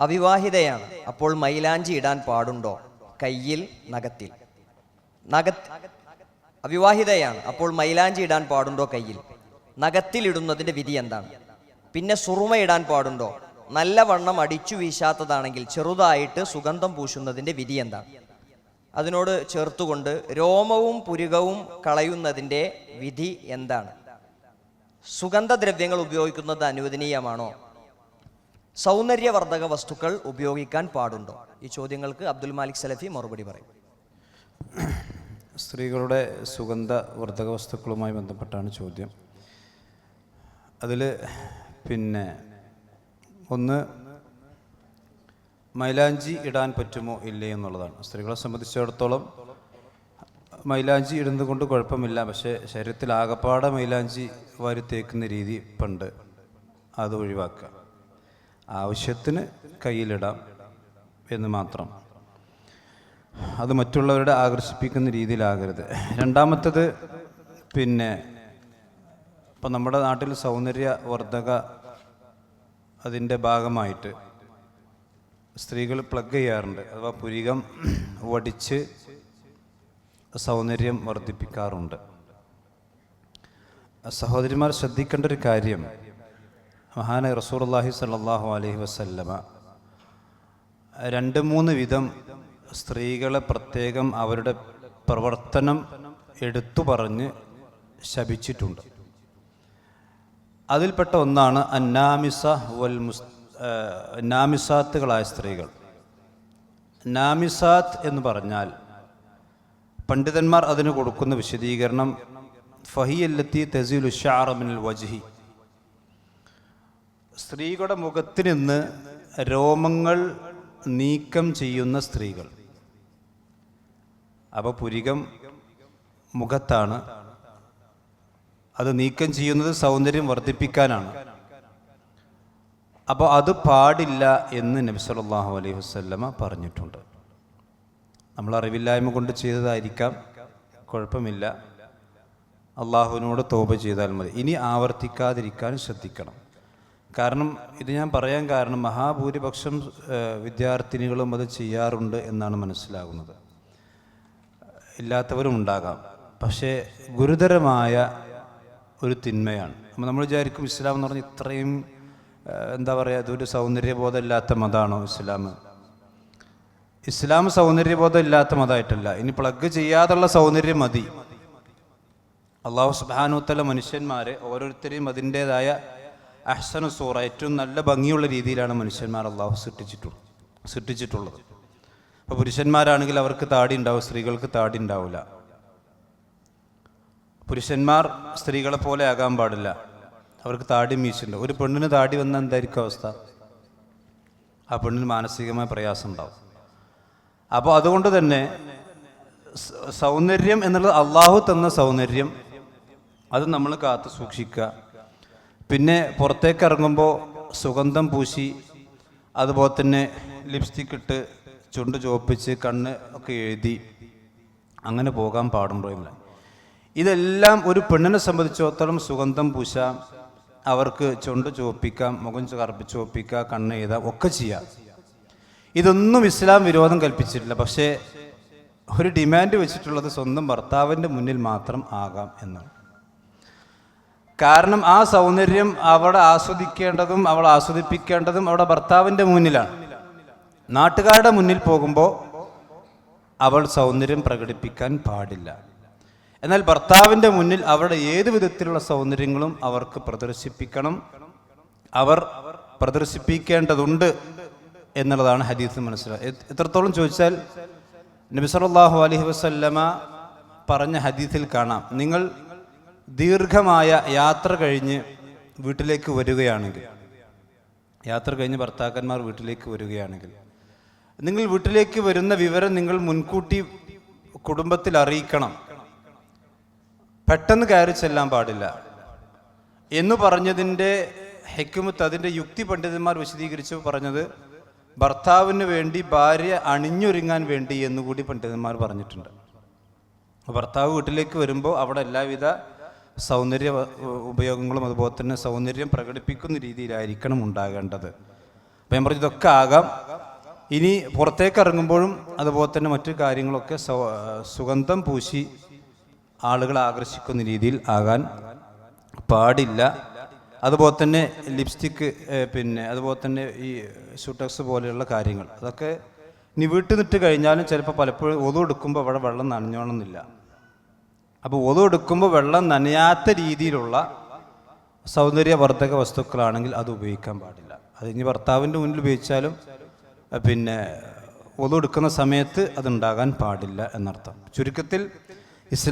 അവിവാഹിതയാണ്, അപ്പോൾ മൈലാഞ്ചി ഇടാൻ പാടുണ്ടോ? കയ്യിൽ, നഖത്തിൽ. അവിവാഹിതയാണ്, അപ്പോൾ മൈലാഞ്ചി ഇടാൻ പാടുണ്ടോ? കയ്യിൽ. നഖത്തിൽ ഇടുന്നതിൻ്റെ വിധി എന്താണ്? പിന്നെ സുറുമ ഇടാൻ പാടുണ്ടോ? നല്ലവണ്ണം അടിച്ചു വീശാത്തതാണെങ്കിൽ ചെറുതായിട്ട് സുഗന്ധം പൂശുന്നതിൻ്റെ വിധി എന്താണ്? അതിനോട് ചേർത്തുകൊണ്ട് രോമവും പുരുകവും കളയുന്നതിൻ്റെ വിധി എന്താണ്? സുഗന്ധദ്രവ്യങ്ങൾ ഉപയോഗിക്കുന്നത് അനുവദനീയമാണോ? സൗന്ദര്യവർദ്ധക വസ്തുക്കൾ ഉപയോഗിക്കാൻ പാടുണ്ടോ? ഈ ചോദ്യങ്ങൾക്ക് അബ്ദുൽ മാലിക് സലഫി മറുപടി പറയും. സ്ത്രീകളുടെ സുഗന്ധവർദ്ധക വസ്തുക്കളുമായി ബന്ധപ്പെട്ടാണ് ചോദ്യം. അതിൽ ഒന്ന് മൈലാഞ്ചി ഇടാൻ പറ്റുമോ ഇല്ലേ എന്നുള്ളതാണ്. സ്ത്രീകളെ സംബന്ധിച്ചിടത്തോളം മൈലാഞ്ചി ഇടുന്നത് കൊണ്ട് കുഴപ്പമില്ല. പക്ഷേ ശരീരത്തിൽ ആകപ്പാടെ മൈലാഞ്ചി വാരി തേക്കുന്ന രീതി പണ്ട്, അത് ഒഴിവാക്കുക. ആവശ്യത്തിന് കയ്യിലിടാം എന്ന് മാത്രം. അത് മറ്റുള്ളവരുടെ ആകർഷിപ്പിക്കുന്ന രീതിയിലാകരുത്. രണ്ടാമത്തത് ഇപ്പം നമ്മുടെ നാട്ടിൽ സൗന്ദര്യവർദ്ധക അതിൻ്റെ ഭാഗമായിട്ട് സ്ത്രീകൾ പ്ലഗ് ചെയ്യാറുണ്ട്, അഥവാ പുരികം വടിച്ച് സൗന്ദര്യം വർദ്ധിപ്പിക്കാറുണ്ട്. സഹോദരിമാർ ശ്രദ്ധിക്കേണ്ട ഒരു കാര്യം, മഹാനായ റസൂലുള്ളാഹി സ്വല്ലല്ലാഹു അലൈഹി വസല്ലമ 2-3 വിധം സ്ത്രീകളെ പ്രത്യേകം അവരുടെ പ്രവർത്തനം എടുത്തു പറഞ്ഞ് ശപിച്ചിട്ടുണ്ട്. അതിൽപ്പെട്ട ഒന്നാണ് നാമിസാത്തുകളായ സ്ത്രീകൾ. നാമിസാത്ത് എന്ന് പറഞ്ഞാൽ പണ്ഡിതന്മാർ അതിന് കൊടുക്കുന്ന വിശദീകരണം ഫഹിയല്ലത്തി തസിലു ശഅറ മിനൽ വജ്ഹി, സ്ത്രീകളുടെ മുഖത്തിൽ നിന്ന് രോമങ്ങൾ നീക്കം ചെയ്യുന്ന സ്ത്രീകൾ. അപ്പോൾ പുരികം മുഖത്താണ്, അത് നീക്കം ചെയ്യുന്നത് സൗന്ദര്യം വർദ്ധിപ്പിക്കാനാണ്. അപ്പോൾ അത് പാടില്ല എന്ന് നബി സല്ലല്ലാഹു അലൈഹി വസല്ലമ പറഞ്ഞിട്ടുണ്ട്. നമ്മൾ അറിവില്ലായ്മ കൊണ്ട് ചെയ്തതായിരിക്കാം, കുഴപ്പമില്ല, അള്ളാഹുവിനോട് തൗബ ചെയ്താൽ മതി. ഇനി ആവർത്തിക്കാതിരിക്കാൻ ശ്രദ്ധിക്കണം. കാരണം ഇത് ഞാൻ പറയാൻ കാരണം മഹാഭൂരിപക്ഷം വിദ്യാർത്ഥിനികളും അത് ചെയ്യാറുണ്ട് എന്നാണ് മനസ്സിലാകുന്നത്. ഇല്ലാത്തവരും ഉണ്ടാകാം, പക്ഷേ ഗുരുതരമായ ഒരു തിന്മയാണ്. അപ്പോൾ നമ്മൾ വിചാരിക്കും ഇസ്ലാം എന്ന് പറഞ്ഞാൽ ഇത്രയും ഇതൊരു സൗന്ദര്യബോധമില്ലാത്ത മതമാണോ ഇസ്ലാം? ഇസ്ലാം സൗന്ദര്യബോധമില്ലാത്ത മതമായിട്ടല്ല. ഇനി പ്ലഗ് ചെയ്യാതുള്ള സൗന്ദര്യം മതി. അള്ളാഹു സുബ്ഹാനഹു വ തആല മനുഷ്യന്മാരെ ഓരോരുത്തരെയും അതിൻ്റേതായ അഹ്സനു സൂറ, ഏറ്റവും നല്ല ഭംഗിയുള്ള രീതിയിലാണ് മനുഷ്യന്മാർ അള്ളാഹു സൃഷ്ടിച്ചിട്ടുള്ളത്. അപ്പോൾ പുരുഷന്മാരാണെങ്കിൽ അവർക്ക് താടി ഉണ്ടാവും, സ്ത്രീകൾക്ക് താടി ഉണ്ടാവില്ല. പുരുഷന്മാർ സ്ത്രീകളെ പോലെ ആകാൻ പാടില്ല, അവർക്ക് താടി മീശുണ്ട്. ഒരു പെണ്ണിന് താടി വന്നാൽ എന്തായിരിക്കും അവസ്ഥ? ആ പെണ്ണിന് മാനസികമായ പ്രയാസം ഉണ്ടാവും. അപ്പോൾ അതുകൊണ്ട് തന്നെ സൗന്ദര്യം എന്നുള്ളത് അള്ളാഹു തന്ന സൗന്ദര്യം, അത് നമ്മൾ കാത്തു സൂക്ഷിക്കുക. പിന്നെ പുറത്തേക്ക് ഇറങ്ങുമ്പോൾ സുഗന്ധം പൂശി, അതുപോലെ തന്നെ ലിപ്സ്റ്റിക് ഇട്ട്, ചുണ്ട് ചോപ്പിച്ച്, കണ്ണ് ഒക്കെ എഴുതി അങ്ങനെ പോകാൻ പാടുണ്ടോ ഇല്ല. ഇതെല്ലാം ഒരു പെണ്ണിനെ സംബന്ധിച്ചിടത്തോളം സുഗന്ധം പൂശാം, അവർക്ക് ചുണ്ട് ചോപ്പിക്കാം, മുഖം കറുപ്പിച്ച് ചോപ്പിക്കാം, കണ്ണ് എഴുതാം, ഒക്കെ ചെയ്യാം. ഇതൊന്നും ഇസ്ലാം വിരോധം കൽപ്പിച്ചിട്ടില്ല. പക്ഷേ ഒരു ഡിമാൻഡ് വെച്ചിട്ടുള്ളത് സ്വന്തം ഭർത്താവിൻ്റെ മുന്നിൽ മാത്രം ആകാം എന്നാണ്. കാരണം ആ സൗന്ദര്യം അവിടെ ആസ്വദിക്കേണ്ടതും അവൾ ആസ്വദിപ്പിക്കേണ്ടതും അവിടെ ഭർത്താവിൻ്റെ മുന്നിലാണ്. നാട്ടുകാരുടെ മുന്നിൽ പോകുമ്പോൾ അവൾ സൗന്ദര്യം പ്രകടിപ്പിക്കാൻ പാടില്ല. എന്നാൽ ഭർത്താവിൻ്റെ മുന്നിൽ അവരുടെ ഏത് വിധത്തിലുള്ള സൗന്ദര്യങ്ങളും അവർക്ക് പ്രദർശിപ്പിക്കണം, അവർ പ്രദർശിപ്പിക്കേണ്ടതുണ്ട് എന്നുള്ളതാണ് ഹദീസ് മനസ്സിലാക്കുക. എത്രത്തോളം ചോദിച്ചാൽ നബി സല്ലല്ലാഹു അലൈഹി വസല്ലമ പറഞ്ഞ ഹദീസിൽ കാണാം, നിങ്ങൾ ദീർഘമായ യാത്ര കഴിഞ്ഞ് വീട്ടിലേക്ക് വരികയാണെങ്കിൽ, യാത്ര കഴിഞ്ഞ് ഭർത്താക്കന്മാർ വീട്ടിലേക്ക് വരികയാണെങ്കിൽ, നിങ്ങൾ വീട്ടിലേക്ക് വരുന്ന വിവരം നിങ്ങൾ മുൻകൂട്ടി കുടുംബത്തിൽ അറിയിക്കണം. പെട്ടെന്ന് കയറി ചെല്ലാൻ പാടില്ല എന്ന് പറഞ്ഞതിൻ്റെ ഹിക്മത്ത്, അതിൻ്റെ യുക്തി പണ്ഡിതന്മാർ വിശദീകരിച്ചു പറഞ്ഞത് ഭർത്താവിന് വേണ്ടി ഭാര്യ അണിഞ്ഞൊരുങ്ങാൻ വേണ്ടി എന്നുകൂടി പണ്ഡിതന്മാർ പറഞ്ഞിട്ടുണ്ട്. ഭർത്താവ് വീട്ടിലേക്ക് വരുമ്പോൾ അവിടെ എല്ലാവിധ സൗന്ദര്യ ഉപയോഗങ്ങളും അതുപോലെ തന്നെ സൗന്ദര്യം പ്രകടിപ്പിക്കുന്ന രീതിയിലായിരിക്കണം ഉണ്ടാകേണ്ടത്. അപ്പം ഞാൻ പറഞ്ഞു ഇതൊക്കെ ആകാം. ഇനി പുറത്തേക്ക് ഇറങ്ങുമ്പോഴും അതുപോലെ തന്നെ മറ്റു കാര്യങ്ങളൊക്കെ സുഗന്ധം പൂശി ആളുകളെ ആകർഷിക്കുന്ന രീതിയിൽ ആകാൻ പാടില്ല. അതുപോലെ തന്നെ ലിപ്സ്റ്റിക്ക്, പിന്നെ അതുപോലെ തന്നെ ഈ ഷൂട്ടക്സ് പോലെയുള്ള കാര്യങ്ങൾ, അതൊക്കെ ഇനി വീട്ടിൽ നിന്നിട്ട് കഴിഞ്ഞാലും ചിലപ്പോൾ പലപ്പോഴും ഒതു എടുക്കുമ്പോൾ അവിടെ വെള്ളം നനഞ്ഞോണമെന്നില്ല. അപ്പോൾ ഒതു എടുക്കുമ്പോൾ വെള്ളം നനയാത്ത രീതിയിലുള്ള സൗന്ദര്യവർദ്ധക വസ്തുക്കളാണെങ്കിൽ അത് ഉപയോഗിക്കാൻ പാടില്ല. അത് ഇനി ഭർത്താവിൻ്റെ മുന്നിൽ ഉപയോഗിച്ചാലും പിന്നെ ഒതു എടുക്കുന്ന സമയത്ത് അതുണ്ടാകാൻ പാടില്ല എന്നർത്ഥം. ചുരുക്കത്തിൽ